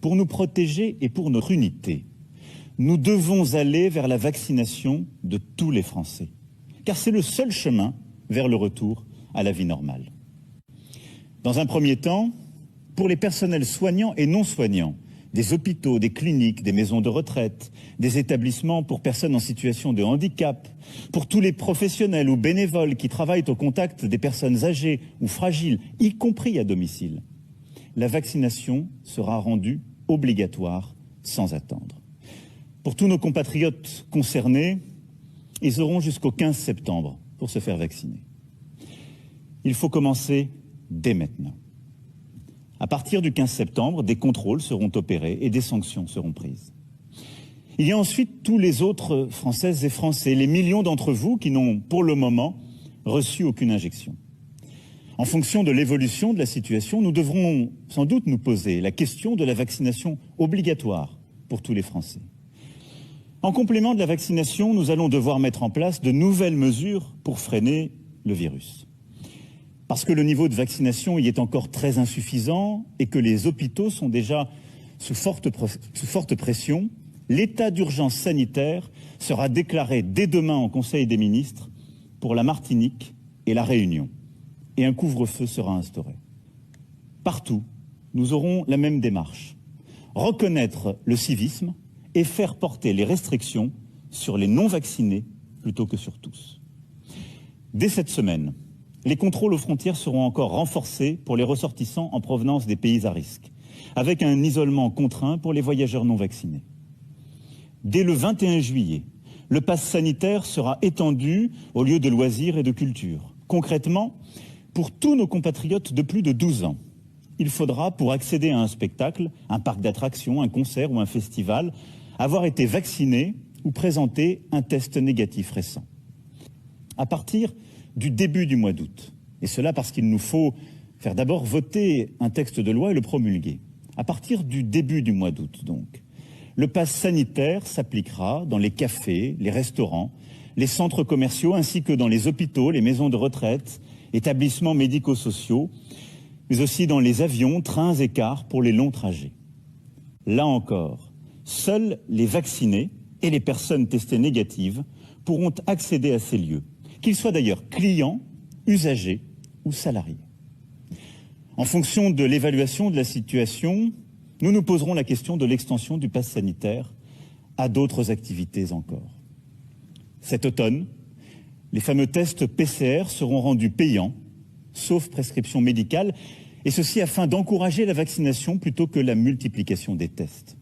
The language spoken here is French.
pour nous protéger et pour notre unité, nous devons aller vers la vaccination de tous les Français, car c'est le seul chemin vers le retour à la vie normale. Dans un premier temps, pour les personnels soignants et non soignants, des hôpitaux, des cliniques, des maisons de retraite, des établissements pour personnes en situation de handicap, pour tous les professionnels ou bénévoles qui travaillent au contact des personnes âgées ou fragiles, y compris à domicile, la vaccination sera rendue obligatoire sans attendre. Pour tous nos compatriotes concernés, ils auront jusqu'au 15 septembre pour se faire vacciner. Il faut commencer dès maintenant. À partir du 15 septembre, des contrôles seront opérés et des sanctions seront prises. Il y a ensuite tous les autres Françaises et Français, les millions d'entre vous qui n'ont pour le moment reçu aucune injection. En fonction de l'évolution de la situation, nous devrons sans doute nous poser la question de la vaccination obligatoire pour tous les Français. En complément de la vaccination, nous allons devoir mettre en place de nouvelles mesures pour freiner le virus. Parce que le niveau de vaccination y est encore très insuffisant et que les hôpitaux sont déjà sous forte pression, l'état d'urgence sanitaire sera déclaré dès demain en Conseil des ministres pour la Martinique et la Réunion. Et un couvre-feu sera instauré. Partout, nous aurons la même démarche. Reconnaître le civisme et faire porter les restrictions sur les non-vaccinés plutôt que sur tous. Dès cette semaine, les contrôles aux frontières seront encore renforcés pour les ressortissants en provenance des pays à risque, avec un isolement contraint pour les voyageurs non vaccinés. Dès le 21 juillet, le pass sanitaire sera étendu aux lieux de loisirs et de culture. Concrètement, pour tous nos compatriotes de plus de 12 ans, il faudra, pour accéder à un spectacle, un parc d'attractions, un concert ou un festival, avoir été vacciné ou présenter un test négatif récent. À partir du début du mois d'août, et cela parce qu'il nous faut faire d'abord voter un texte de loi et le promulguer. À partir du début du mois d'août, donc, le pass sanitaire s'appliquera dans les cafés, les restaurants, les centres commerciaux, ainsi que dans les hôpitaux, les maisons de retraite, établissements médico-sociaux, mais aussi dans les avions, trains et cars pour les longs trajets. Là encore, seuls les vaccinés et les personnes testées négatives pourront accéder à ces lieux, qu'ils soient d'ailleurs clients, usagers ou salariés. En fonction de l'évaluation de la situation, nous nous poserons la question de l'extension du pass sanitaire à d'autres activités encore. Cet automne, les fameux tests PCR seront rendus payants, sauf prescription médicale, et ceci afin d'encourager la vaccination plutôt que la multiplication des tests.